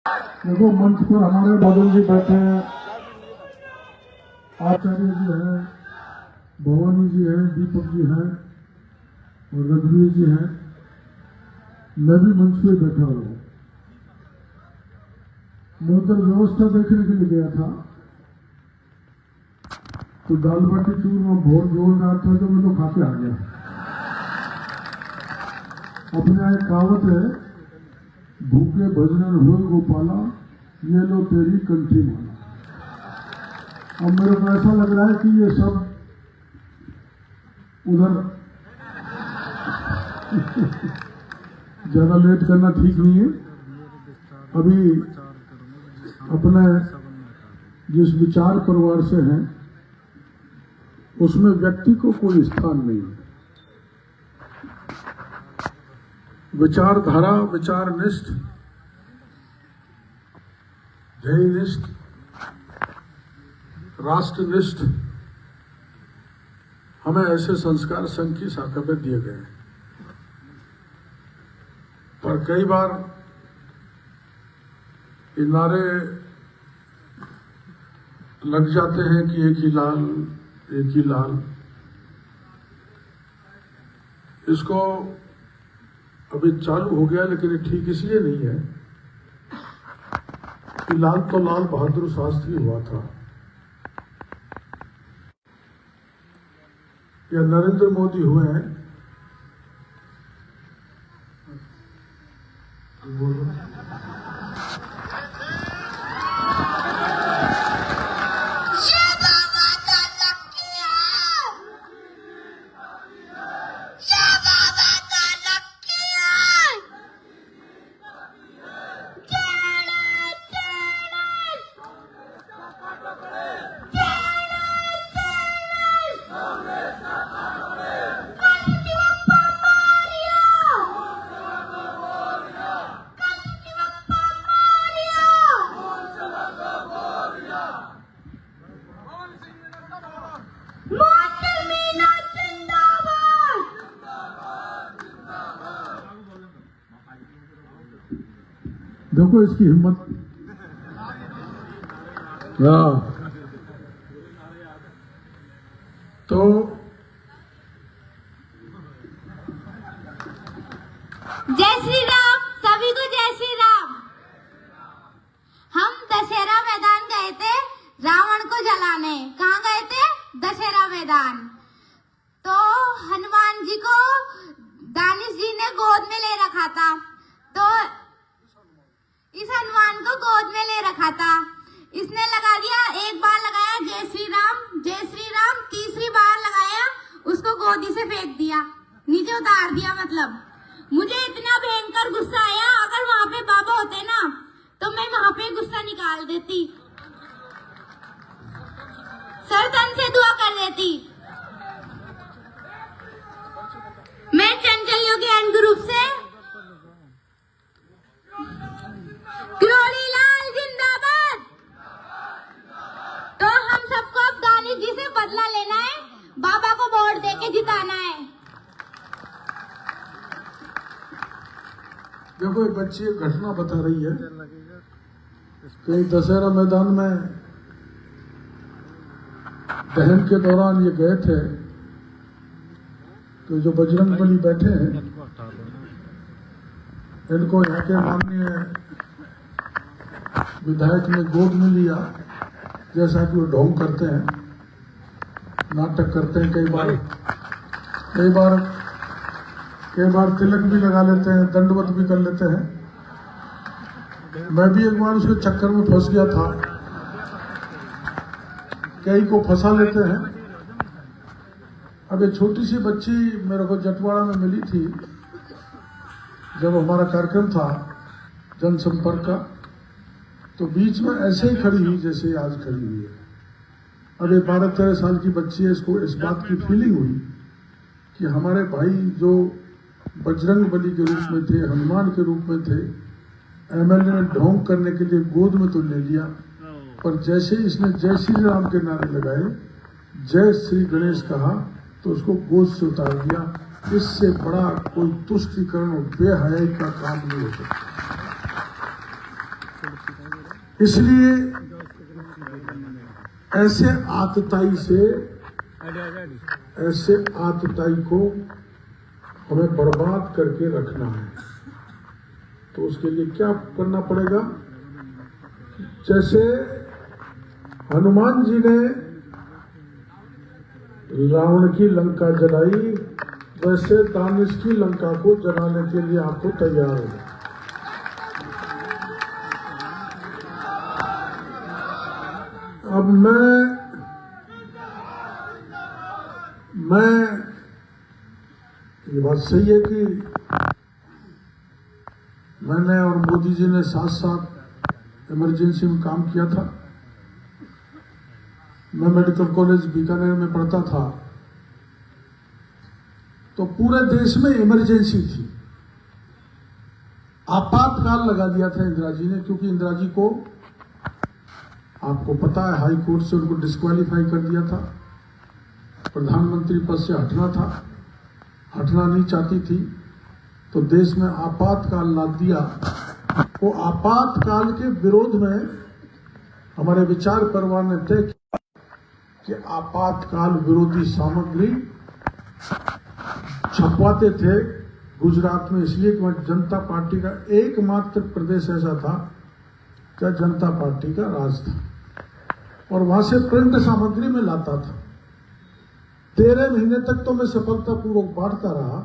देखो मंच पर हमारे बादल जी बैठे हैं, आचार्य जी हैं, भवानी जी हैं, दीपक जी हैं और रघुवीर जी हैं। मैं भी मंच पे बैठा हुआ हूँ। मैं उधर व्यवस्था देखने के लिए गया था तो दाल बाटी चूरमा बहुत जोर रहा था तो मैं तो खा के आ गया। अपने यहाँ एक कहावत है, भूखे भजन हुए गोपाला, ये लो तेरी कंठी माला। अब मेरे को ऐसा लग रहा है कि ये सब उधर ज्यादा लेट करना ठीक नहीं है। अभी अपने जिस विचार परिवार से हैं उसमें व्यक्ति को कोई स्थान नहीं है। विचारधारा, विचारनिष्ठ, ध्येयनिष्ठ, राष्ट्रनिष्ठ हमें ऐसे संस्कार संघ की शाखा में दिए गए हैं। पर कई बार ये नारे लग जाते हैं कि एक ही लाल, एक ही लाल। इसको अभी चालू हो गया, लेकिन ये ठीक इसलिए नहीं है कि लाल तो लाल बहादुर शास्त्री हुआ था या नरेंद्र मोदी हुए हैं। बोलो देखो इसकी हिम्मत। तो जय श्री राम, सभी को जय श्री राम। हम दशहरा मैदान गए थे रावण को जलाने। कहाँ गए थे? दशहरा मैदान। तो हनुमान जी को दानिश जी ने गोद में ले रखा था। तो इस हनुमान को गोद में ले रखा था। इसने लगा दिया, एक बार लगाया जय श्री राम, जय श्री राम, तीसरी बार लगाया उसको गोदी से फेंक दिया, नीचे उतार दिया। मतलब मुझे इतना भयंकर गुस्सा आया, अगर वहां पे बाबा होते ना तो मैं वहां पे गुस्सा निकाल देती, सर तन से दुआ कर देती। मैं चंचल योगी एंड ग्रुप से लाल जिंदाबाद। तो हम सबको अब दानिश जी से बदला लेना है, बाबा को वोट देके जिताना है। देखो एक बच्ची एक घटना बता रही है कि दशहरा मैदान में दहन के दौरान ये गए थे तो जो बजरंग बली बैठे हैं इनको यहाँ के माननीय विधायक ने गोद में लिया, जैसा कि वो ढोंग करते हैं, नाटक करते हैं। कई बार तिलक भी लगा लेते हैं, दंडवत भी कर लेते हैं। मैं भी एक बार उसके चक्कर में फंस गया था। कई को फंसा लेते हैं। अब एक छोटी सी बच्ची मेरे को जटवाड़ा में मिली थी जब हमारा कार्यक्रम था जनसंपर्क का, तो बीच में ऐसे ही खड़ी हुई जैसे आज खड़ी हुई है। अब ये 12-13 साल की बच्ची है, इसको इस बात की फीलिंग हुई कि हमारे भाई जो बजरंग बली के रूप में थे, हनुमान के रूप में थे, एमएलए ने ढोंग करने के लिए गोद में तो ले लिया, पर जैसे इसने जय श्री राम के नारे लगाए, जय श्री गणेश कहा, तो उसको गोद से उतार दिया। इससे बड़ा कोई तुष्टीकरण और बेहयाई का काम नहीं हो सकता। इसलिए ऐसे आतताई को हमें बर्बाद करके रखना है। तो उसके लिए क्या करना पड़ेगा? जैसे हनुमान जी ने रावण की लंका जलाई, वैसे दानिश की लंका को जलाने के लिए आपको तैयार होगा। अब मैं ये बात सही है कि मैंने और मोदी जी ने साथ साथ इमरजेंसी में काम किया था। मैं मेडिकल कॉलेज बीकानेर में पढ़ता था तो पूरे देश में इमरजेंसी थी। आपातकाल लगा दिया था इंदिरा जी ने, क्योंकि इंदिरा जी को आपको पता है हाई कोर्ट से उनको डिस्क्वालीफाई कर दिया था। प्रधानमंत्री पद से हटना नहीं चाहती थी, तो देश में आपातकाल ला दिया। वो आपातकाल के विरोध में हमारे विचार परिवार ने तय किया कि आपातकाल विरोधी सामग्री छपवाते थे गुजरात में, इसलिए कि वह जनता पार्टी का एकमात्र प्रदेश ऐसा था क्या जनता पार्टी का राज था, और वहां से प्रिंट सामग्री में लाता था। 13 महीने तक तो मैं सफलतापूर्वक बांटता रहा,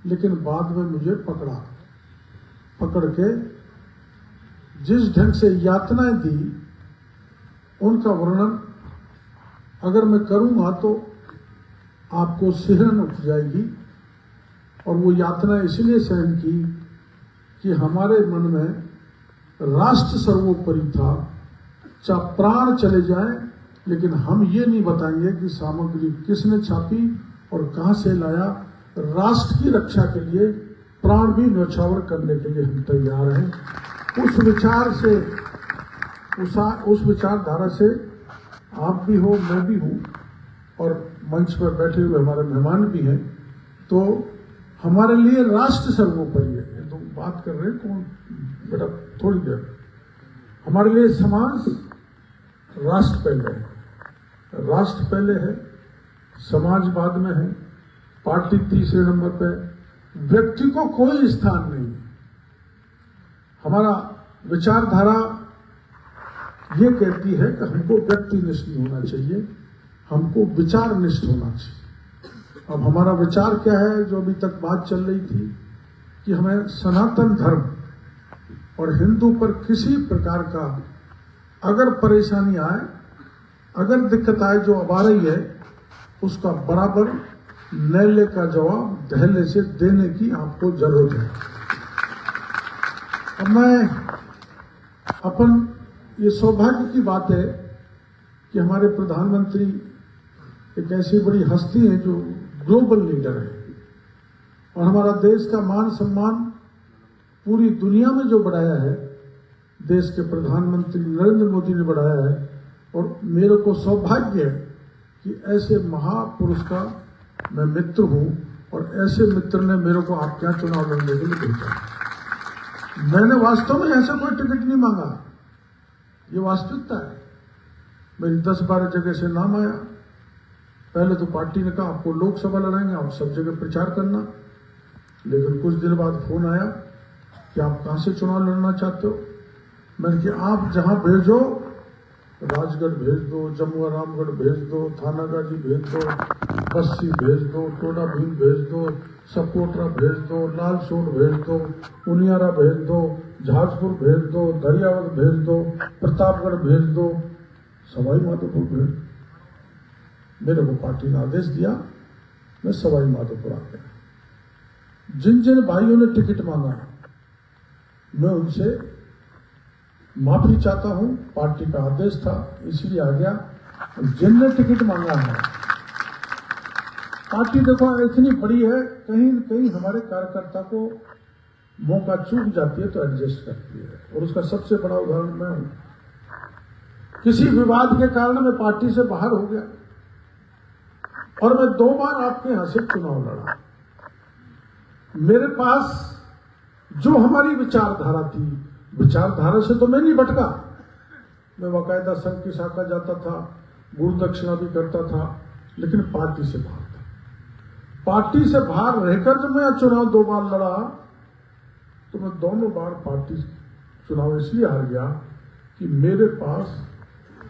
लेकिन बाद में मुझे पकड़ के जिस ढंग से यातनाएं दी, उनका वर्णन अगर मैं करूंगा तो आपको सिहरन उठ जाएगी। और वो यातना इसलिए सहन की कि हमारे मन में राष्ट्र सर्वोपरि था, चाहे प्राण चले जाए, लेकिन हम ये नहीं बताएंगे कि सामग्री किसने छापी और कहां से लाया। राष्ट्र की रक्षा के लिए प्राण भी न्यौछावर करने के लिए हम तैयार हैं। उस विचार से, उस विचारधारा से आप भी हो, मैं भी हूं, और मंच पर बैठे हुए हमारे मेहमान भी हैं। तो हमारे लिए राष्ट्र सर्वोपरि है। ये तो बात कर रहे हैं कौन बेटा, थोड़ी देर। हमारे लिए समाज राष्ट्र पहले है, राष्ट्र पहले है, समाज बाद में है, पार्टी तीसरे नंबर पे, व्यक्ति को कोई स्थान नहीं है। हमारा विचारधारा ये कहती है कि हमको व्यक्तिनिष्ठ नहीं होना चाहिए, हमको विचारनिष्ठ होना चाहिए। अब हमारा विचार क्या है, जो अभी तक बात चल रही थी कि हमें सनातन धर्म और हिंदू पर किसी प्रकार का अगर परेशानी आए, अगर दिक्कत आए जो अब आ रही है, उसका बराबर नैले का जवाब धैर्य से देने की आपको जरूरत है। अब ये सौभाग्य की बात है कि हमारे प्रधानमंत्री एक ऐसी बड़ी हस्ती है जो ग्लोबल लीडर है, और हमारा देश का मान सम्मान पूरी दुनिया में जो बढ़ाया है, देश के प्रधानमंत्री नरेंद्र मोदी ने बढ़ाया है। और मेरे को सौभाग्य है कि ऐसे महापुरुष का मैं मित्र हूं, और ऐसे मित्र ने मेरे को आपके यहां चुनाव लड़ने के लिए भेजा। मैंने वास्तव में ऐसा कोई टिकट नहीं मांगा, ये वास्तविकता है। मेरी 10-12 जगह से नाम आया। पहले तो पार्टी ने कहा आपको लोकसभा लड़ाएंगे, आप सब जगह प्रचार करना, लेकिन कुछ दिन बाद फोन आया कि आप कहां से चुनाव लड़ना चाहते हो। मैंने कहा आप जहां भेजो, राजगढ़ भेज दो, जमुआ रामगढ़ भेज दो, थानागाजी भेज दो, बस्सी भेज दो, टोडा भीम भेज दो, सपोटरा भेज दो, लालसोट भेज दो, उनियारा भेज दो, झाजपुर भेज दो, दरियावद भेज दो, प्रतापगढ़ भेज दो, सवाई माधोपुर भेज दो। मेरे को पार्टी ने आदेश दिया, मैं सवाई माधोपुर आ गया। जिन जिन भाइयों ने टिकट मांगा, मैं उनसे माफी चाहता हूं, पार्टी का आदेश था इसलिए आ गया। जिनने टिकट मांगा है, पार्टी देखो इतनी बड़ी है, कहीं न कहीं हमारे कार्यकर्ता को मौका चूक जाती है तो एडजस्ट करती है, और उसका सबसे बड़ा उदाहरण मैं हूं। किसी विवाद के कारण मैं पार्टी से बाहर हो गया, और मैं 2 बार आपके यहां से चुनाव लड़ा। मेरे पास जो हमारी विचारधारा थी, विचारधारा से तो मैं नहीं भटका, मैं बाकायदा संघ की शाखा जाता था, गुरु दक्षिणा भी करता था, लेकिन पार्टी से बाहर था। पार्टी से बाहर रहकर जब मैं चुनाव 2 बार लड़ा, तो मैं दोनों बार पार्टी चुनाव इसलिए हार गया कि मेरे पास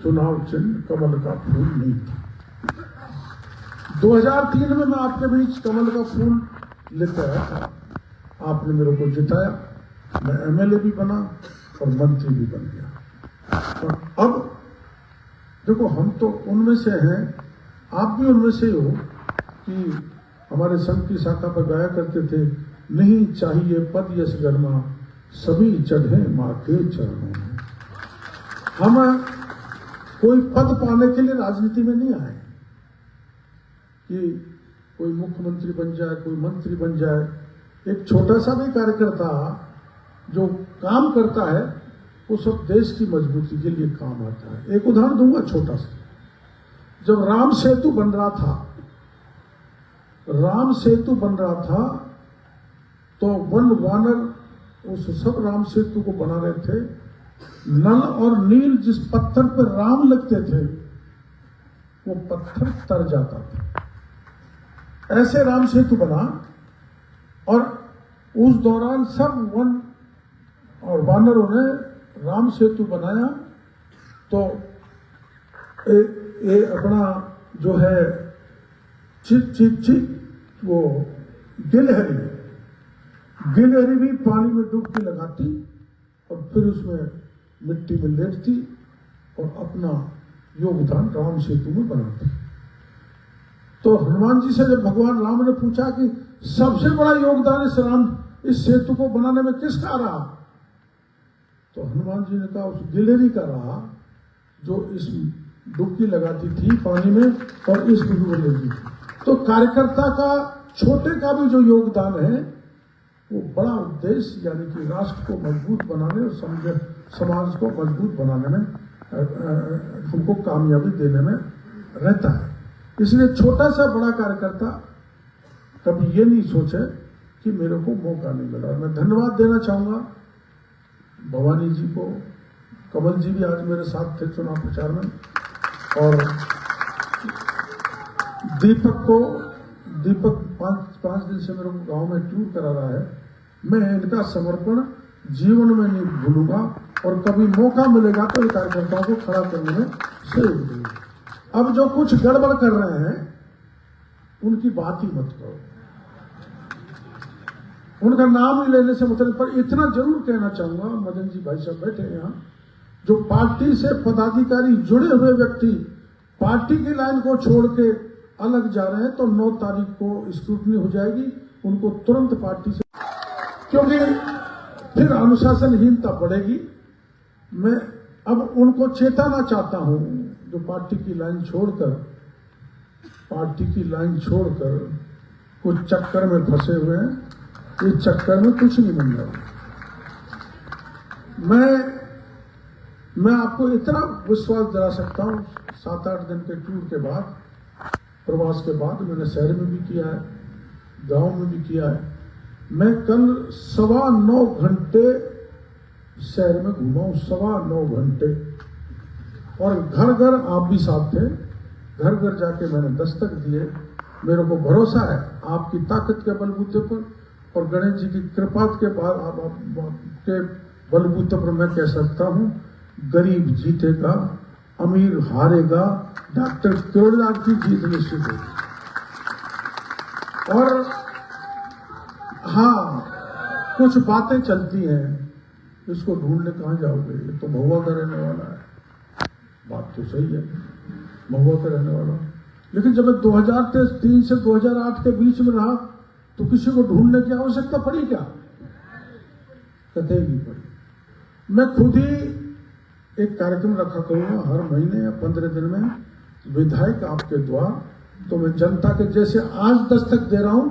चुनाव चिन्ह कमल का फूल नहीं था। 2003 में मैं आपके बीच कमल का फूल लेकर आया था, आपने मेरे को जिताया, मैं एमएलए भी बना और मंत्री भी बन गया। और अब देखो, हम तो उनमें से हैं, आप भी उनमें से हो कि हमारे संघ की शाखा पर गाया करते थे, नहीं चाहिए पद यश गरिमा, सभी चढ़े मां के चरणों में। हम कोई पद पाने के लिए राजनीति में नहीं आए कि कोई मुख्यमंत्री बन जाए, कोई मंत्री बन जाए। एक छोटा सा भी कार्यकर्ता जो काम करता है वो सब देश की मजबूती के लिए काम आता है। एक उदाहरण दूंगा छोटा सा, जब राम सेतु बन रहा था तो वन वानर उस सब राम सेतु को बना रहे थे। नल और नील जिस पत्थर पर राम लगते थे वो पत्थर तर जाता था। ऐसे राम सेतु बना और उस दौरान सब वन और वानरों ने राम सेतु बनाया। तो ये अपना जो है चिट वो गिलहरी भी पानी में डुबकी लगाती और फिर उसमें मिट्टी में लेटती और अपना योगदान राम सेतु में बनाती। तो हनुमान जी से जब भगवान राम ने पूछा कि सबसे बड़ा योगदान इस सेतु को बनाने में किसका रहा, तो हनुमान जी ने कहा उस गिलहरी का रहा जो इस डुबकी लगाती थी पानी में और इस डुबकी में लेती थी। तो कार्यकर्ता का छोटे का भी जो योगदान है वो बड़ा उद्देश्य, यानी कि राष्ट्र को मजबूत बनाने और समाज को मजबूत बनाने में हमको कामयाबी देने में रहता है। इसलिए छोटा सा बड़ा कार्यकर्ता कभी ये नहीं सोचे कि मेरे को मौका नहीं मिला। और मैं धन्यवाद देना चाहूंगा भवानी जी को, कमल जी भी आज मेरे साथ थे चुनाव प्रचार में, और दीपक 5 दिन से मेरे को गांव में टूर करा रहा है। मैं इनका समर्पण जीवन में नहीं भूलूंगा और कभी मौका मिलेगा तो कार्यकर्ताओं को खड़ा करने में सहयोग दूंगा। अब जो कुछ गड़बड़ कर रहे हैं उनकी बात ही मत करो, उनका नाम ही लेने से मतलब। पर इतना जरूर कहना चाहूंगा, मदन जी भाई साहब बैठे हैं यहाँ, जो पार्टी से पदाधिकारी जुड़े हुए व्यक्ति पार्टी की लाइन को छोड़ के अलग जा रहे हैं तो 9 तारीख को स्क्रूटनी हो जाएगी, उनको तुरंत पार्टी से, क्योंकि फिर अनुशासनहीनता बढ़ेगी। मैं अब उनको चेताना चाहता हूं जो पार्टी की लाइन छोड़कर कुछ चक्कर में फंसे हुए हैं। इस चक्कर में कुछ नहीं बन रहा। मैं आपको इतना विश्वास दिला सकता हूं, 7-8 दिन के टूर के बाद, प्रवास के बाद, मैंने शहर में भी किया है, गांव में भी किया है। मैं कल 9.25 घंटे शहर में घूमा हूं, 9.25 घंटे, और घर घर आप भी साथ थे, घर घर जाके मैंने दस्तक दिए। मेरे को भरोसा है आपकी ताकत के बलबूते पर और गणेश जी की कृपा के के बलबूते पर मैं कह सकता हूं, गरीब जीतेगा, अमीर हारेगा, डॉक्टर केवलनाथ की जीत निश्चित होगी। और हाँ, कुछ बातें चलती हैं, इसको ढूंढने कहां जाओगे, ये तो महुआ का रहने वाला है। बात तो सही है, महुआ का रहने वाला, लेकिन जब मैं 2003 से 2008 के बीच में रहा तो किसी को ढूंढने की आवश्यकता पड़ी क्या? कतई नहीं पड़ी। मैं खुद ही एक कार्यक्रम रखा करूंगा हर महीने या 15 दिन में, विधायक आपके द्वार। तो मैं जनता के जैसे आज दस्तक दे रहा हूं,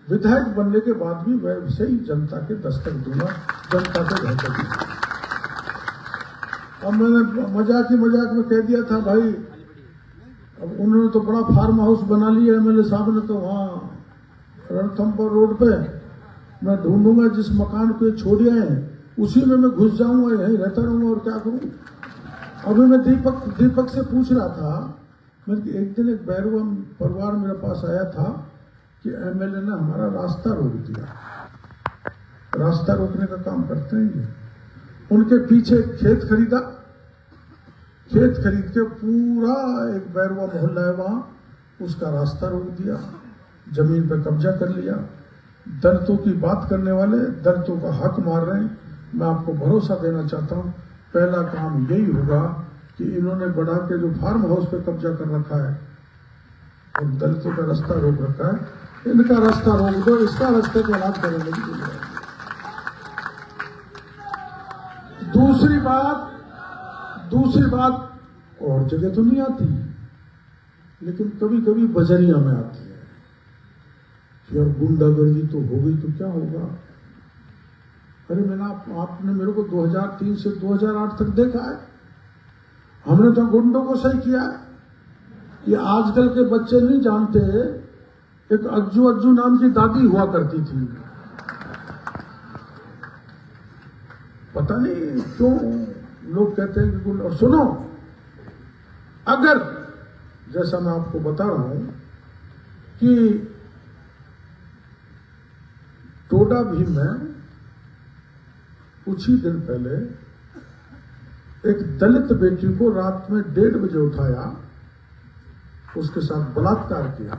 विधायक बनने के बाद भी वैसे ही जनता के दस्तक दूंगा, जनता के घर तक। अब मैंने मजाक में कह दिया था भाई, अब उन्होंने तो बड़ा फार्म हाउस बना लिया एमएलए साहब ने, तो वहां रणथंभौर रोड पे मैं ढूंढूंगा जिस मकान को छोड़े हैं उसी में मैं घुस जाऊंगा, यहीं रहता रहूंगा और क्या करूं। अभी मैं दीपक से पूछ रहा था, मैंने एक दिन एक बैरवा परिवार मेरे पास आया था कि एमएलए ने हमारा रास्ता रोक दिया। रास्ता रोकने का काम करते हैं ये। उनके पीछे एक खेत खरीदा, खेत खरीद के पूरा एक बैरवा मोहल्ला है वहां, उसका रास्ता रोक दिया, जमीन पर कब्जा कर लिया। दलितों की बात करने वाले दलितों का हक मार रहे हैं। मैं आपको भरोसा देना चाहता हूं, पहला काम यही होगा कि इन्होंने बढ़ा के जो फार्म हाउस पे कब्जा कर रखा है और दलितों का रास्ता रोक रखा है, इनका रास्ता रोक दो, इसका रास्ते को अलाट करेंगे। दूसरी बात और जगह तो नहीं आती, लेकिन कभी कभी बजरिया में आती है कि यार गुंडागर्दी तो हो गई तो क्या होगा। अरे मैंने आपने मेरे को 2003 से 2008 तक देखा है, हमने तो गुंडों को सही किया है। ये आजकल के बच्चे नहीं जानते, एक अज्जू नाम की दादी हुआ करती थी, पता नहीं क्यों लोग कहते हैं कि गुंडा। और सुनो, अगर जैसा मैं आपको बता रहा हूं कि टोडा भीम में कुछ ही दिन पहले एक दलित बेटी को रात में 1:30 बजे उठाया, उसके साथ बलात्कार किया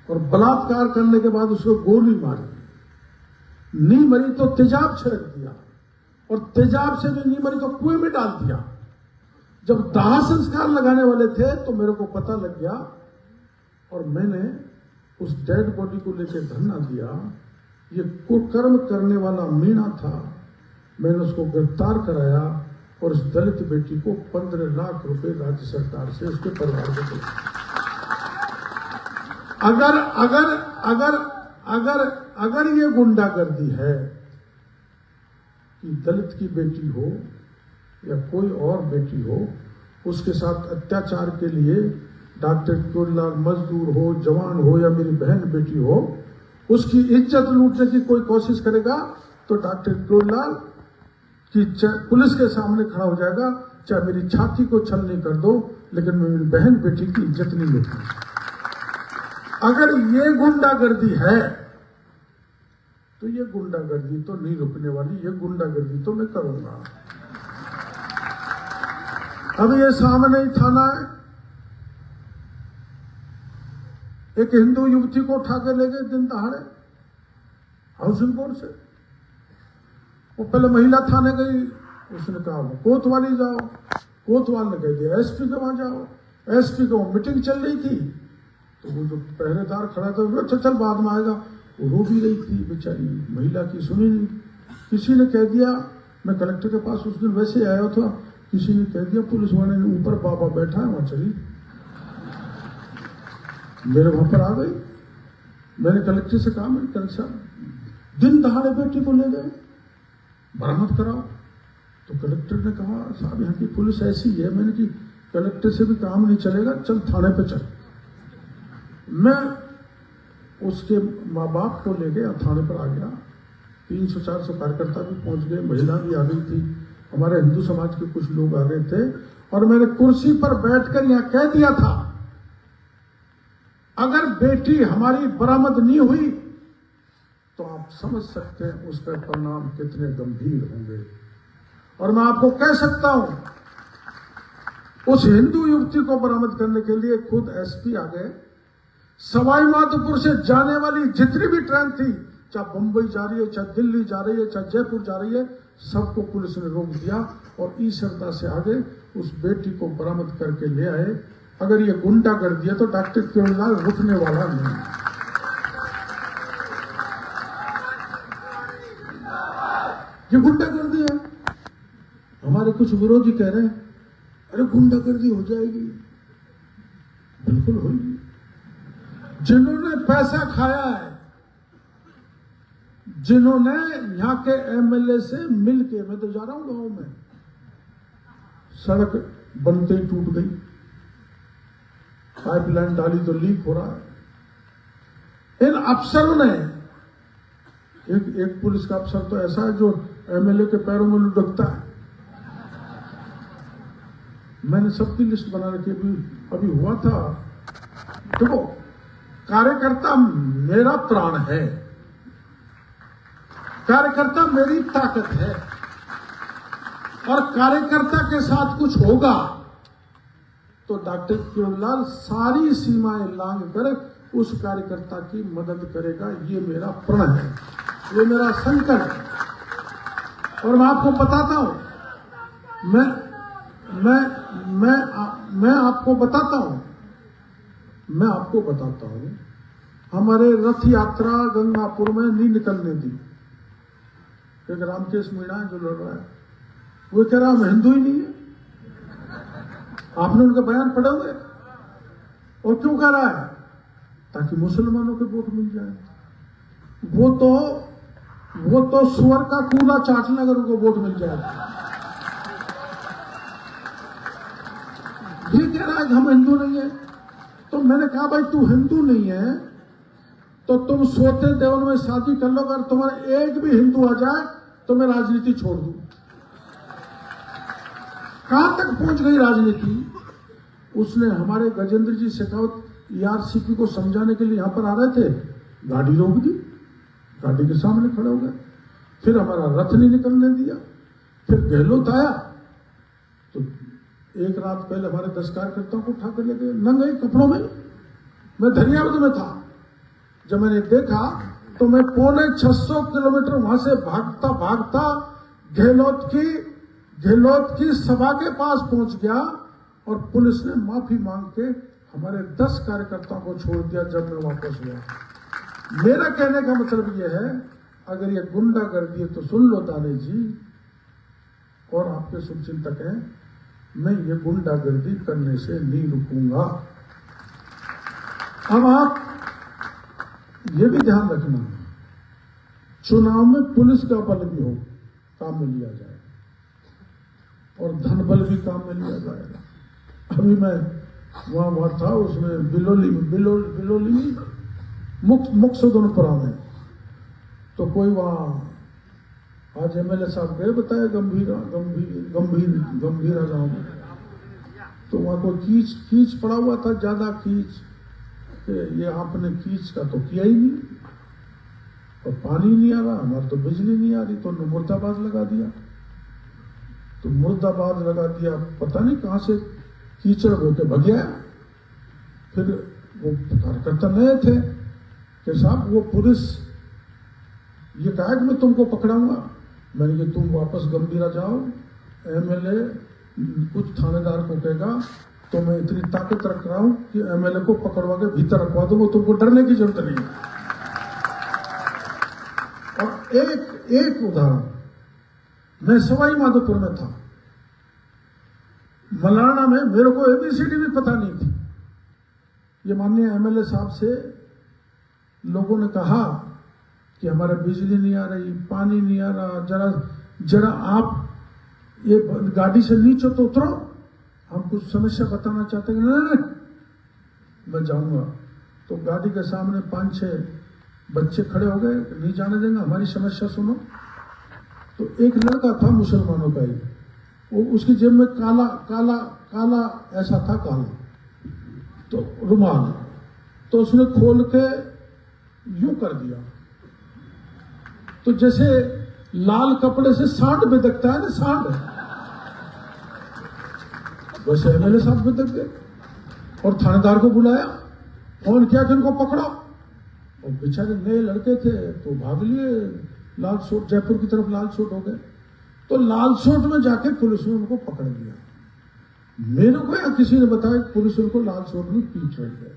और बलात्कार करने के बाद उसको गोली मारी। नहीं मरी तो तेजाब छिड़क दिया और तेजाब से भी नहीं मरी तो कुएं में डाल दिया। जब दाह संस्कार लगाने वाले थे तो मेरे को पता लग गया और मैंने उस डेड बॉडी को लेकर धरना दिया। ये कुकर्म करने वाला मीणा था, मैंने उसको गिरफ्तार कराया और उस दलित बेटी को 15 लाख रुपए राज्य सरकार से उसके परिवार को दिए। अगर ये गुंडागर्दी है कि दलित की बेटी हो या कोई और बेटी हो, उसके साथ अत्याचार के लिए डॉक्टर किरोड़ीलाल मजदूर हो, जवान हो या मेरी बहन बेटी हो, उसकी इज्जत लूटने की कोई कोशिश करेगा तो डॉक्टर किरोड़ीलाल की पुलिस के सामने खड़ा हो जाएगा, चाहे मेरी छाती को छलनी कर दो, लेकिन मैं मेरी बहन बेटी की इज्जत नहीं लूटूंगा। अगर ये गुंडागर्दी है तो ये गुंडागर्दी तो नहीं रुकने वाली, ये गुंडागर्दी तो मैं करूंगा। अब ये सामने ही थाना है, एक हिंदू युवती को उठा के ले गए दिन दहाड़े हाउसिंग बोर्ड से। वो पहले महिला थाने गई, उसने कहा वो कोतवाली जाओ, कोतवाल ने कह दिया एसपी के वहां जाओ। एसपी को मीटिंग चल रही थी तो वो जो पहरेदार खड़ा था वो चल बाद में आएगा, वो रो भी रही थी बेचारी, महिला की सुनी नहीं। किसी ने कह दिया, मैं कलेक्टर के पास उस दिन वैसे आया था, किसी ने कह दिया पुलिस वाले ने ऊपर बाबा बैठा है वहां चली, मेरे वहां पर आ गई। मैंने कलेक्टर से कहा, मेरे कलेक्टर साहब दिन दहाड़े बेटी को ले गए, बरामद कराओ। तो कलेक्टर ने कहा साहब यहाँ की पुलिस ऐसी है। मैंने कि कलेक्टर से भी काम नहीं चलेगा, चल थाने पे चल। मैं उसके माँ बाप को ले गया, थाने पर आ गया। 300-400 कार्यकर्ता भी पहुंच गए, महिला भी आ गई थी, हमारे हिंदू समाज के कुछ लोग आ गए थे। और मैंने कुर्सी पर बैठकर यहां कह दिया था, अगर बेटी हमारी बरामद नहीं हुई तो आप समझ सकते हैं उसका परिणाम कितने गंभीर होंगे। और मैं आपको कह सकता हूं, उस हिंदू युवती को बरामद करने के लिए खुद एसपी आ गए। सवाई माधोपुर से जाने वाली जितनी भी ट्रेन थी, चाहे बंबई जा रही है, चाहे दिल्ली जा रही है, चाहे जयपुर जा रही है, सबको पुलिस ने रोक दिया और ई श्रद्धा से आगे उस बेटी को बरामद करके ले आए। अगर ये गुंडागर्दी है तो डॉक्टर किरोड़ीलाल रुकने वाला नहीं। ये गुंडागर्दी है। हमारे कुछ विरोधी कह रहे हैं अरे गुंडागर्दी हो जाएगी, बिल्कुल होगी। जिन्होंने पैसा खाया है, जिन्होंने यहां के एमएलए से मिलके, मैं तो जा रहा हूं गांव में, सड़क बनते ही टूट गई, पाइपलाइन डाली तो लीक हो रहा है। इन अफसरों ने एक पुलिस का अफसर तो ऐसा है जो एमएलए के पैरों में लुढ़कता है। मैंने सबकी लिस्ट बना रखी, अभी हुआ था। देखो, कार्यकर्ता मेरा प्राण है, कार्यकर्ता मेरी ताकत है, और कार्यकर्ता के साथ कुछ होगा तो डॉक्टर किरोड़लाल सारी सीमाएं लांघ कर उस कार्यकर्ता की मदद करेगा। ये मेरा प्रण है, ये मेरा संकल्प है। और मैं आपको बताता हूं, मैं आपको बताता हूं, हमारे रथ यात्रा गंगापुर में नहीं निकलने दी। एक रामकेश मीणा जो लड़ रहा है, वो कह रहा हम हिंदू ही नहीं है। आपने उनका बयान पढ़ा हुआ है? और क्यों कह रहा है? ताकि मुसलमानों के वोट मिल जाए। वो तो सुअर का कूला चाटने अगर उनको वोट मिल जाए। ये कह रहा है कि हम हिंदू नहीं है। तो मैंने कहा भाई तू हिंदू नहीं है तो तुम सोते देवर में शादी कर लो, अगर तुम्हारा एक भी हिंदू आ जाए तो मैं राजनीति छोड़ दूं। कहां तक पहुंच गई राजनीति? उसने हमारे गजेंद्र जी शेखावत ईआरसीपी को समझाने के लिए यहां पर आ रहे थे, गाड़ी रोक दी, गाड़ी के सामने खड़े हो गए। फिर हमारा रथ नहीं निकलने दिया। फिर गहलोत आया तो एक रात पहले हमारे 10 कार्यकर्ताओं को उठा कर ले गए नंगे कपड़ों में। मैं धनियावद में था, जब मैंने देखा तो मैं 650 किलोमीटर वहां से भागता भागता गहलोत की सभा के पास पहुंच गया और पुलिस ने माफी मांग के हमारे 10 कार्यकर्ताओं को छोड़ दिया जब मैं वापस हुआ। मेरा कहने का मतलब यह है, अगर ये गुंडागर्दी है तो सुन लो दाने जी और आपके शुभचिंतक हैं, मैं ये गुंडागर्दी करने से नहीं रुकूंगा। अब आप ये भी ध्यान रखना, चुनाव में पुलिस का बल भी हो काम में लिया जाएगा और धन बल भी काम में लिया जाएगा। अभी मैं वहां था, उसमें बिलोली में मुक्सुदनपुरा में, तो कोई वहां आज एमएलए साहब गए बताया गंभीरा गांव में, तो वहां कोई कीच पड़ा हुआ था, ज्यादा कीच। ये आपने कीच का तो किया ही नहीं और पानी नहीं आ रहा, हमारे तो बिजली नहीं आ रही, तो मुर्दाबाद लगा दिया। तो मुर्दाबाद लगा दिया, पता नहीं कहां से कीचड़ होके भग गया। फिर वो कार्यकर्ता नए थे कि साहब वो पुलिस ये कहा कि मैं तुमको पकड़ाऊंगा। मैंने कहा तुम वापस गंभीरा जाओ, एमएलए कुछ थानेदार को कहेगा तो मैं इतनी ताकत रख रहा हूं कि एमएलए को पकड़वा के भीतर रखवा दूंगा, तुमको डरने की जरूरत नहीं है। और एक उदाहरण, मैं सवाई माधोपुर में था, मलाना में, मेरे को एबीसीडी भी पता नहीं थी। ये माननीय एमएलए साहब से लोगों ने कहा कि हमारे बिजली नहीं आ रही, पानी नहीं आ रहा, जरा आप ये गाड़ी से नीचे तो उतरो, हम कुछ समस्या बताना चाहते हैं। नहीं, मैं जाऊंगा। तो गाड़ी के सामने 5-6 बच्चे खड़े हो गए, नहीं जाने देंगे, हमारी समस्या सुनो। तो एक लड़का था मुसलमानों का ही, वो उसकी जेब में काला ऐसा था, काला तो रुमाल, तो उसने खोल के यूं कर दिया, तो जैसे लाल कपड़े से सांड बिदकता है ना, सांड, वैसे एमएलए साहब बिदक गए और थानेदार को बुलाया। फोन किया कि इनको पकड़ो, और बेचारे नए लड़के थे तो भाग लिए, लाल सोट, जयपुर की तरफ लाल सोट हो गए। तो लाल सोट में जाके पुलिस ने उनको पकड़ लिया। मेरे को या किसी ने बताया कि पुलिस उनको लाल सोट में पीट रही है,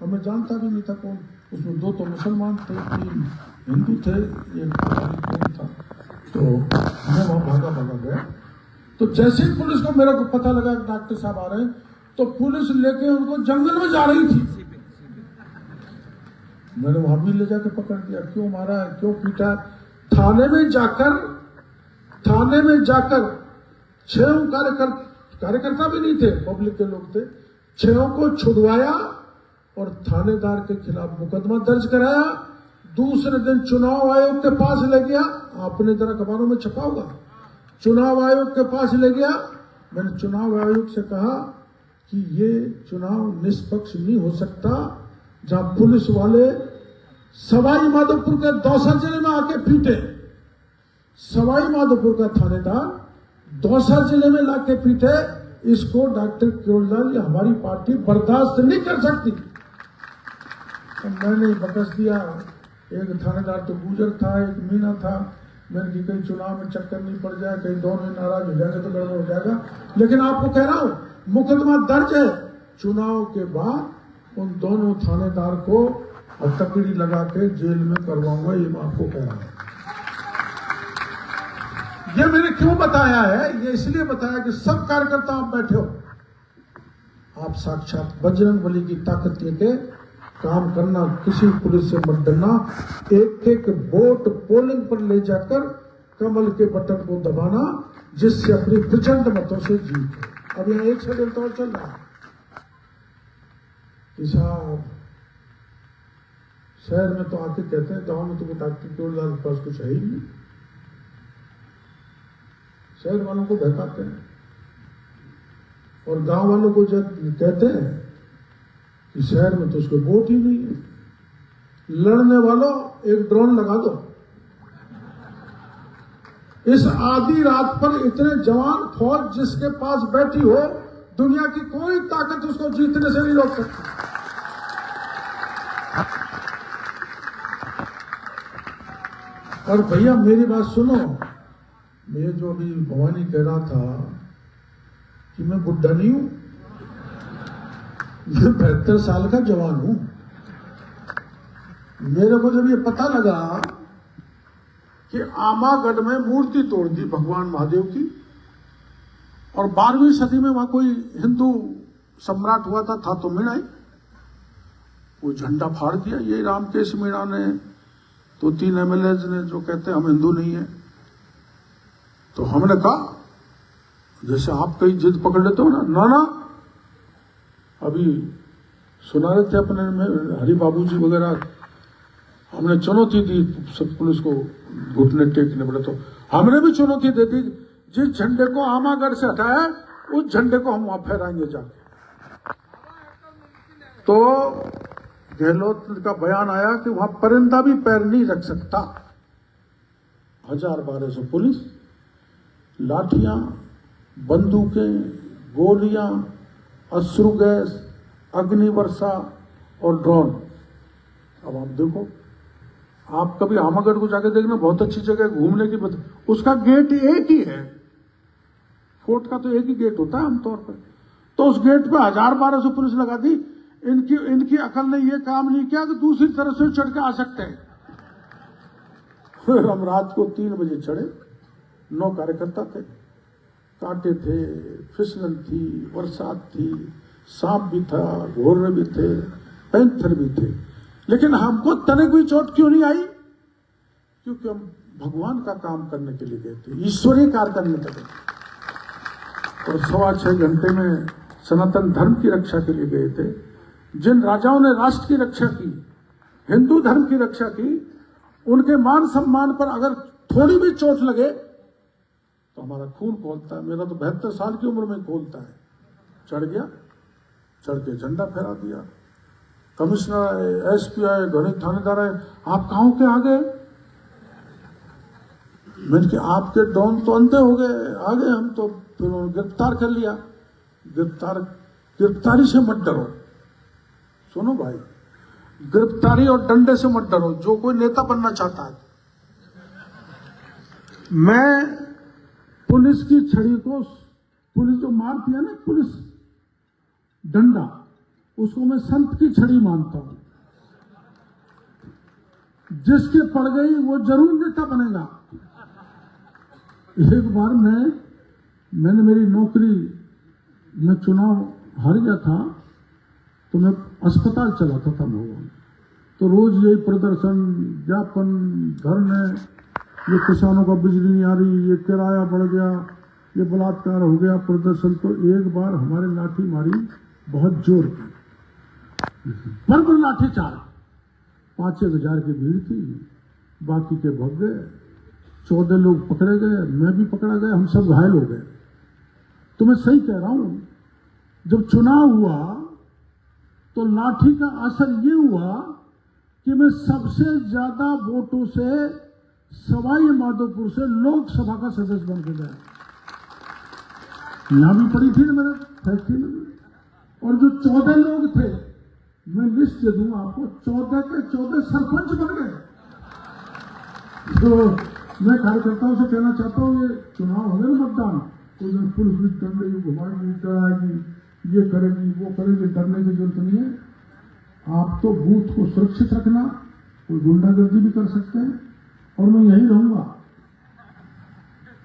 और मैं जानता भी नहीं था कौन। उसमें 2 तो मुसलमान थे, 3 हिंदू थे, एक कौन था। तो मैं वहां भागा गया। तो जैसे ही पुलिस को मेरे को पता लगा कि डॉक्टर साहब आ रहे हैं, तो पुलिस लेके उनको जंगल में जा रही थी। मैंने वहां भी ले जाके पकड़ दिया, क्यों मारा है, क्यों पीटा। थाने में जाकर 6 कार्यकर्ता भी नहीं थे, पब्लिक के लोग थे, 6 को छुड़वाया और थानेदार के खिलाफ मुकदमा दर्ज कराया। दूसरे दिन चुनाव आयोग के पास ले गया, आपने जरा अखबारों में छपा होगा, चुनाव आयोग के पास ले गया। मैंने चुनाव आयोग से कहा कि ये चुनाव निष्पक्ष नहीं हो सकता, जहां पुलिस वाले सवाई माधोपुर के दौसा जिले में आके पीटे, सवाई माधोपुर का थानेदार दौसा जिले में लाके पीटे, इसको डॉक्टर केवललाल या हमारी पार्टी बर्दाश्त नहीं कर सकती। तो मैंने बकस दिया, एक थानेदार तो गुजर था, एक मीना था। मैंने कि कहीं चुनाव में चक्कर नहीं पड़ जाए, कहीं दोनों नाराज हो जाएंगे तो गड़बड़ हो जाएगा। लेकिन आपको कह रहा हूं, मुकदमा दर्ज है। चुनाव के बाद उन दोनों थानेदार को हथकड़ी लगा के जेल में करवाऊंगा, ये मैं आपको कह रहा हूं। ये मैंने क्यों बताया है? ये इसलिए बताया कि सब कार्यकर्ता आप बैठे हो, आप साक्षात बजरंगबली की ताकत लेके काम करना, किसी पुलिस से मत डरना। एक एक वोट पोलिंग पर ले जाकर कमल के बटन को दबाना, जिससे अपनी प्रचंड मतों से जीत। अब यहाँ एक षड्यंत्र और चल रहा है कि साहब शहर में तो आके कहते हैं गांव में तो डॉक्टर केवललाल के पास कुछ है ही नहीं, शहर वालों को बहकाते हैं और गांव वालों को जब कहते हैं कि शहर में तो उसको वोट ही नहीं है। लड़ने वालों एक ड्रोन लगा दो। इस आधी रात पर इतने जवान फौज जिसके पास बैठी हो, दुनिया की कोई ताकत उसको जीतने से नहीं रोक सकती। और भैया मेरी बात सुनो, मैं जो अभी भवानी कह रहा था कि मैं बुढ़ा नहीं हूं, मैं 72 साल का जवान हूं। मेरे को जब ये पता लगा कि आमागढ़ में मूर्ति तोड़ दी भगवान महादेव की, और 12वीं सदी में वहां कोई हिंदू सम्राट हुआ था तो मीणा, वो झंडा फाड़ दिया। ये रामकेश मीणा ने, 2-3 एमएलए ने जो कहते हैं हम हिंदू नहीं है। तो हमने कहा, जैसे आप कहीं जिद पकड़ लेते हो ना ना, अभी सुना रहे थे अपने में हरि बाबू जी वगैरह, हमने चुनौती दी सब पुलिस को घुटने टेकने पड़े, तो हमने भी चुनौती दे दी, जिस झंडे को आमागढ़ से हटाया उस झंडे को हम वहां फहराएंगे जाके। तो गहलोत का बयान आया कि वहां परिंदा भी पैर नहीं रख सकता। 1000-1200 पुलिस, लाठियां, बंदूकें, गोलियां, अश्रु गैस, अग्नि वर्षा और ड्रोन। अब आप देखो, आप कभी आमागढ़ को जाके देखना, बहुत अच्छी जगह घूमने की। उसका गेट एक ही है, फोर्ट का तो एक ही गेट होता है आमतौर पर। तो उस गेट पे 1000-1200 पुलिस लगा दी। इनकी अकल ने ये काम नहीं किया कि दूसरी तरफ से चढ़ के आ सकते हैं। फिर हम रात को 3 बजे चढ़े, 9 कार्यकर्ता थे, कांटे थे, फिसलन थी, बरसात थी, सांप भी था, घोड़े भी थे, पैंथर भी थे। लेकिन हमको तनिक भी चोट क्यों नहीं आई? क्योंकि हम भगवान का काम करने के लिए गए थे, ईश्वरीय कार्य करने के लिए। और 6.25 घंटे में सनातन धर्म की रक्षा के लिए गए थे। जिन राजाओं ने राष्ट्र की रक्षा की, हिंदू धर्म की रक्षा की, उनके मान सम्मान पर अगर थोड़ी भी चोट लगे तो हमारा खून खोलता है। मेरा तो 72 साल की उम्र में खोलता है। चढ़ गया, चढ़ के झंडा फहरा दिया। कमिश्नर आए, एसपी आए, घने थानेदार आए, आप कहां के आ गए? मैंने कहा आपके डॉन तो अंधे हो गए, आ गए हम तो। फिर गिरफ्तार कर लिया। गिरफ्तारी से मत डरो, सुनो भाई, गिरफ्तारी और डंडे से मत डरो। जो कोई नेता बनना चाहता है, मैं पुलिस की छड़ी को, पुलिस जो मारती है ना, पुलिस डंडा, उसको मैं संत की छड़ी मानता हूं। जिसके पड़ गई वो जरूर नेता बनेगा। एक बार मैंने मेरी नौकरी में चुनाव हार गया था, तो मैं अस्पताल चलाता था भगवान। तो रोज यही प्रदर्शन, ज्ञापन, धरने, ये किसानों का बिजली नहीं आ रही, ये किराया बढ़ गया, ये बलात्कार हो गया, प्रदर्शन। तो एक बार हमारे लाठी मारी, बहुत जोर की, पर लाठी चार, 5,000 की भीड़ थी, बाकी के भग गए, 14 लोग पकड़े गए, मैं भी पकड़ा गया, हम सब घायल हो गए। तो मैं सही कह रहा हूं, जब चुनाव हुआ तो लाठी का असर ये हुआ कि मैं सबसे ज्यादा वोटों से सवाई माधोपुर से लोकसभा का सदस्य बन के गया। यहां भी पड़ी थी ना मेरे फैक्ट्री में, और जो 14 लोग थे, मैं लिस्ट दे दूंगा आपको, 14 के 14 सरपंच बन गए। तो मैं कार्यकर्ताओं से कहना चाहता हूं, ये चुनाव हो गया मतदान, कोई दिन पुलिस भी कर लेगी, घुमाएगी, कराएगी, ये करेगी, वो करेगी, डरने की जरूरत नहीं है। आप तो बूथ को सुरक्षित रखना, कोई गुंडागर्दी भी कर सकते हैं, और मैं यही रहूंगा,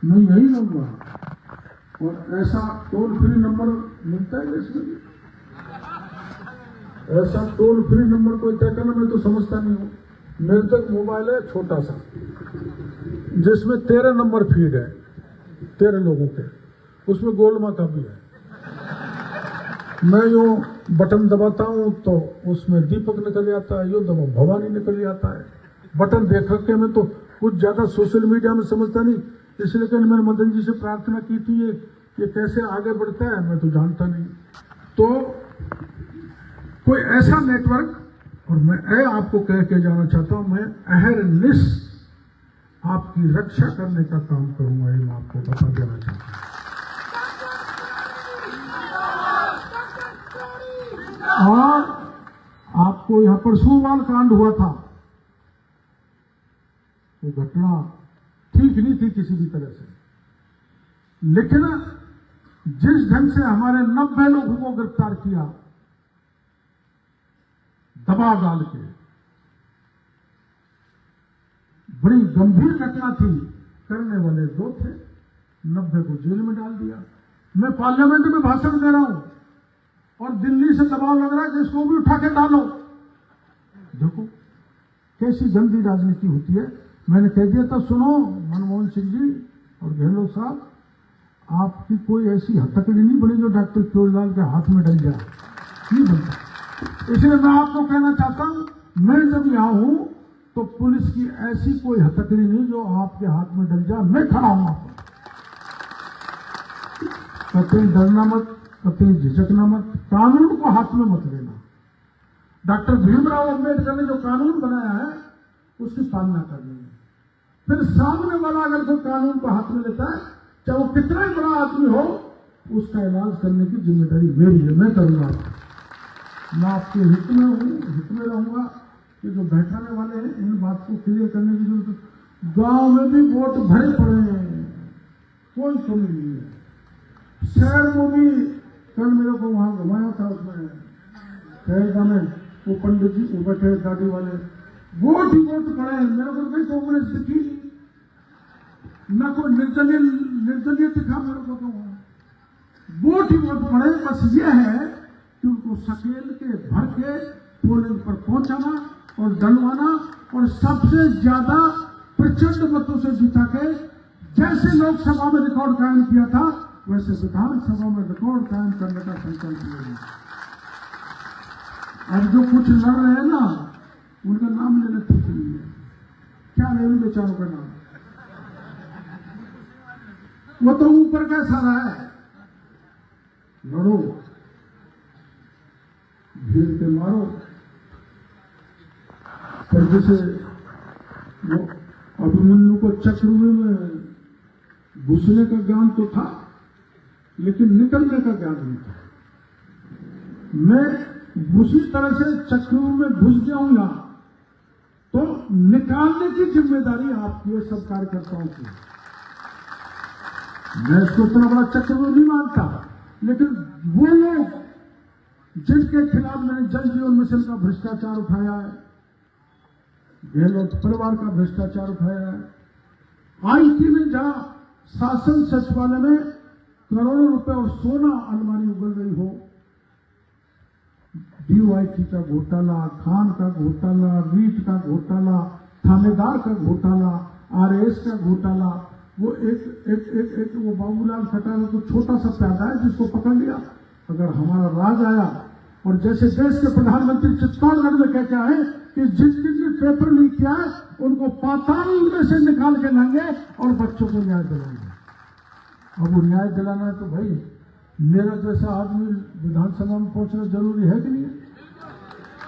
मैं यही रहूंगा। और ऐसा टोल फ्री नंबर मिलता है देश में, ऐसा टोल फ्री नंबर कोई तय करना मैं तो समझता नहीं हूं। मेरे तक मोबाइल है छोटा सा, जिसमें 13 नंबर फीड है, 13 लोगों के, उसमें गोलमा का भी है। मैं यूं बटन दबाता हूं तो उसमें दीपक निकल आता है, यूं दबा भवानी निकल आता है। बटन देख के मैं तो कुछ ज्यादा सोशल मीडिया में समझता नहीं, इसलिए कि मैंने मदन जी से प्रार्थना की थी, ये कैसे आगे बढ़ता है मैं तो जानता नहीं। तो कोई ऐसा नेटवर्क, और मैं आपको कह के जाना चाहता हूं, मैं अहरनिश आपकी रक्षा करने का काम करूंगा, ये मैं आपको बता देना चाहता हूं। और आपको यहां परसों कांड हुआ था, वो घटना ठीक नहीं थी किसी भी तरह से, लेकिन जिस ढंग से हमारे 90 लोगों को गिरफ्तार किया दबाव डाल के, बड़ी गंभीर घटना थी, करने वाले 2 थे, 90 को जेल में डाल दिया। मैं पार्लियामेंट में भाषण दे रहा हूं और दिल्ली से दबाव लग रहा है कि इसको भी उठा के डालो। देखो कैसी गंदी राजनीति होती है। मैंने कह दिया था, सुनो मनमोहन सिंह जी और गहलोत साहब, आपकी कोई ऐसी हथकड़ी नहीं बनी जो डॉक्टर चोरलाल के हाथ में डल जाए, नहीं बनता। इसलिए मैं आपको कहना चाहता हूं, मैं जब यहां हूं तो पुलिस की ऐसी कोई हथकड़ी नहीं जो आपके हाथ में डल जाए, मैं खड़ा हूं आपको। कतई डरना मत, कतई झिझकना मत, कानून को हाथ में मत लेना। डॉक्टर भीमराव अम्बेडकर ने जो कानून बनाया है उसकी पालना करनी है। फिर सामने वाला अगर कोई कानून को हाथ में लेता है, चाहे वो कितना ही बड़ा आदमी हो, उसका इलाज करने की जिम्मेदारी मेरी है, मैं करूंगा। मैं आपके हित में हूं, हित में रहूंगा कि जो बैठाने वाले हैं इन बात को क्लियर करने की जरूरत है। गांव में भी वोट भरे पड़े हैं, कोई कमी नहीं है। शहर में भी कल मेरे को वहां घुमाया था, उसमें शहर में वो पंडित जी वो बैठे गाड़ी वाले, वोट ही वोट पड़े हैं। मेरे को कोई कांग्रेस दिखी न, कोई निर्दलीय दिखा मेरे को, तो वोट ही वोट पड़े। बस ये है कि उनको सकेल के भर के पोलिंग पर पहुंचाना और डलवाना, और सबसे ज्यादा प्रचंड मतों से जीता के, जैसे लोकसभा में रिकॉर्ड कायम किया था वैसे विधानसभा में रिकॉर्ड कायम करने का संकल्प लिया। अब जो कुछ लड़ रहे हैं ना, उनका नाम लेना ठीक नहीं है। क्या ले लूं बेचारों का नाम, वो तो ऊपर का सारा है। लड़ो, भीड़ के मारो, पर जैसे वो अभिमन्यु को चक्रव्यूह में घुसने का ज्ञान तो था, लेकिन निकलने का ज्ञान नहीं था। मैं उसी तरह से चक्रव्यूह में घुस गया हूं यहां, तो निकालने की जिम्मेदारी आपकी है, सब कार्यकर्ताओं की। मैं इसको इतना बड़ा चक्रव्यूह नहीं मानता, लेकिन वो लोग जिनके खिलाफ मैंने जल जीवन मिशन का भ्रष्टाचार उठाया है, गहलोत परिवार का भ्रष्टाचार उठाया है, आईटी में जहां शासन सचिवालय में करोड़ों रुपए और सोना अलमारी उगल रही हो, डीओआईटी का घोटाला, खान का घोटाला, रीट का घोटाला, थानेदार का घोटाला, आरएएस का घोटाला, वो एक वो बाबूलाल खट्टर को छोटा सा प्यादा है जिसको पकड़ लिया। अगर हमारा राज आया और जैसे देश के प्रधानमंत्री चित्तौड़गढ़ में कह के आए कि जिन पेपर लीक किया है उनको पाताल में से निकाल के लाएंगे और बच्चों को न्याय दिलाएंगे। अब वो न्याय दिलाना है तो भाई मेरा जैसा आदमी विधानसभा में पहुंचना जरूरी है कि नहीं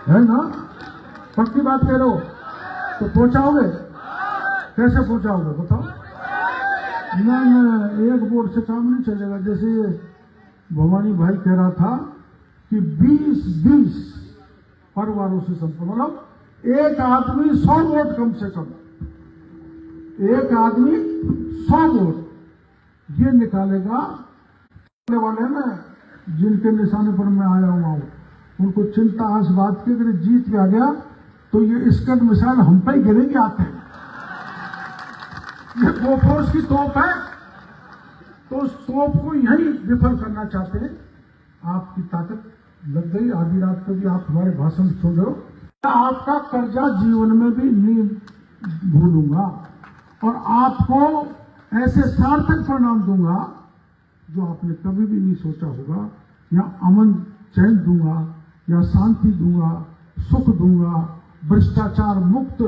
है ना? पक्की बात कह रहे हो तो पहुंचाओगे? कैसे पहुंचाओगे बताओ? ना एक वोट से काम नहीं चलेगा। जैसे ये भवानी भाई कह रहा था कि 20-20 परिवारों से संपर्क, मतलब एक आदमी 100 वोट कम से कम, एक आदमी 100 वोट ये निकालेगा। वाले में जिनके निशाने पर मैं आया हुआ हूं उनको चिंता इस बात की अगर जीत में आ गया तो ये स्कड मिसाइल हम पे ही गिरेंगे आते हैं। ये बोफोर्स की तोप है तो उस तोप को यही विफल करना चाहते हैं। आपकी ताकत लग गई। आधी रात को भी आप हमारे भाषण सुन रहे हो। आपका कर्जा जीवन में भी नहीं भूलूंगा और आपको ऐसे सार्थक परिणाम दूंगा जो आपने कभी भी नहीं सोचा होगा। या अमन चैन दूंगा, या शांति दूंगा, सुख दूंगा, भ्रष्टाचार मुक्त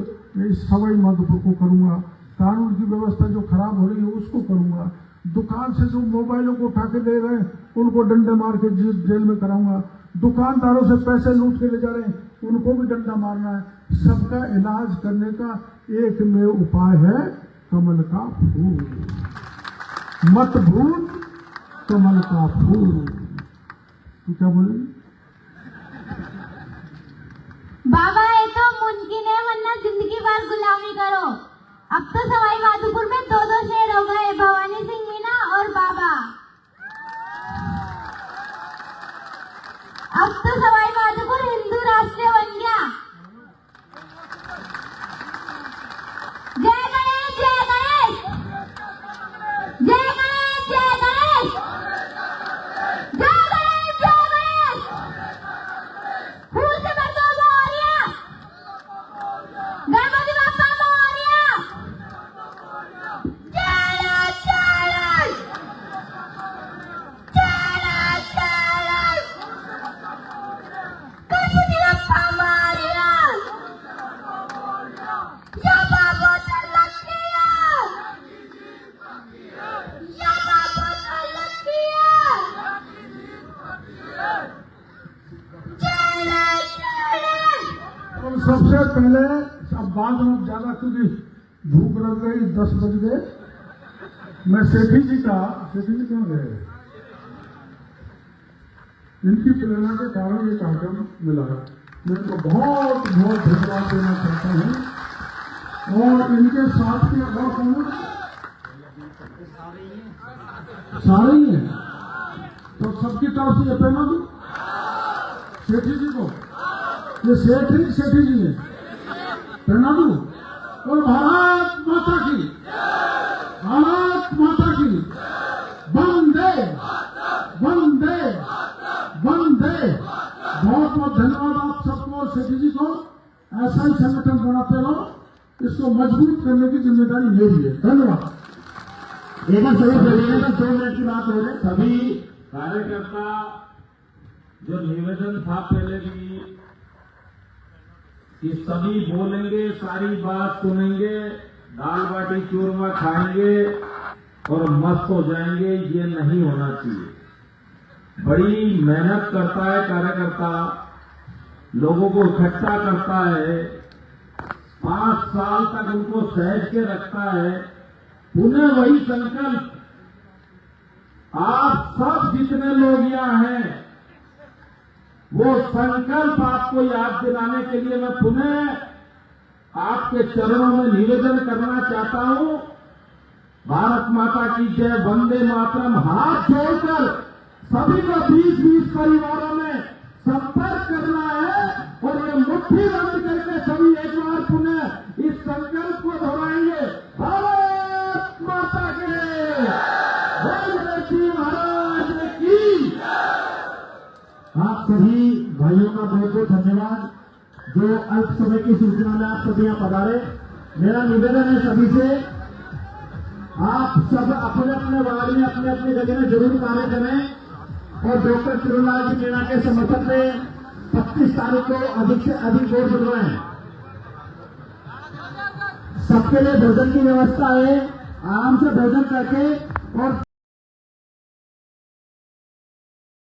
इस सवाई माधोपुर को करूंगा, कानून की व्यवस्था जो खराब हो रही है उसको करूंगा, दुकान से जो मोबाइलों को उठा के ले रहे हैं उनको डंडे मार के जेल में कराऊंगा, दुकानदारों से पैसे लूट के ले जा रहे हैं उनको भी डंडा मारना है। सबका इलाज करने का एकमेव उपाय है कमल का फूल। मत भूल कमल का फूल। तू क्या बोले? बाबा ये तो मुमकिन है, वरना जिंदगी भर गुलामी करो। अब तो सवाई माधोपुर में 2-2 शेर हो गए, भवानी सिंह मीना और बाबा। अब तो सवाई माधोपुर हिंदू राष्ट्र बन गया। जय गणेश, जय गणेश, जय गणेश, जय गणेश, जय गणेश, जय गणेश। फूल से भर दो मोरिया, गणपति बाप्पा मोरिया। जय जय जय जय गणपति बाप्पा मोरिया। या बाबा लखिया, या बाबा लखिया। और सबसे पहले अब बाद में ज्यादा क्योंकि भूख लग गई 10 बज गए, मैं सेठी जी क्यों गए? इनकी प्रेरणा के कारण ये कार्यक्रम मिला है। मैं इनको बहुत बहुत धन्यवाद देना चाहता हूँ। और इनके साथ के और कौन सारे ही हैं तो सबकी तरफ से ये प्रेरणा दो सेठी जी को। ये सेठी जी है, प्रेरणा दो। और भारत माता की, भारत माता की वंदे वंदे वंदे। बहुत बहुत धन्यवाद आप सबको और सेठी जी को। ऐसा ही संगठन बनाते रहो, इसको मजबूत करने की जिम्मेदारी मेरी है। धन्यवाद। एक बार सही बोलिएगा, 2 मिनट की बात हो रही। सभी कार्यकर्ता जो निवेदन था पहले भी कि सभी बोलेंगे, सारी बात सुनेंगे, दाल बाटी चूरमा खाएंगे और मस्त हो जाएंगे, ये नहीं होना चाहिए। बड़ी मेहनत करता है कार्यकर्ता, लोगों को इकट्ठा करता है, 5 साल तक उनको सहज के रखता है। पुनः वही संकल्प आप सब जितने लोग यहाँ हैं, वो संकल्प आपको याद दिलाने के लिए मैं पुनः आपके चरणों में निवेदन करना चाहता हूं। भारत माता की जय, वंदे मातरम। हाथ जोड़कर सभी को 20-20 परिवारों में संपर्क करना है और ये मुट्ठी बंद करके सभी एक बार पुनः इस संकल्प को दोहराएंगे। भारत माता के जी महाराज की। आप सभी भाइयों का बहुत बहुत धन्यवाद जो अल्प समय की सूचना में आप सभी यहाँ पधारे। मेरा निवेदन है सभी से, आप सब अपने अपने वार्ड में अपने अपने जगह में जरूर कार्य करें और डॉक्टर किरोलाल जी मीणा के समर्थन में 25 तारीख को अधिक से अधिक वोट दिलवाएं। सबके लिए भोजन की व्यवस्था है, आराम से भोजन करके और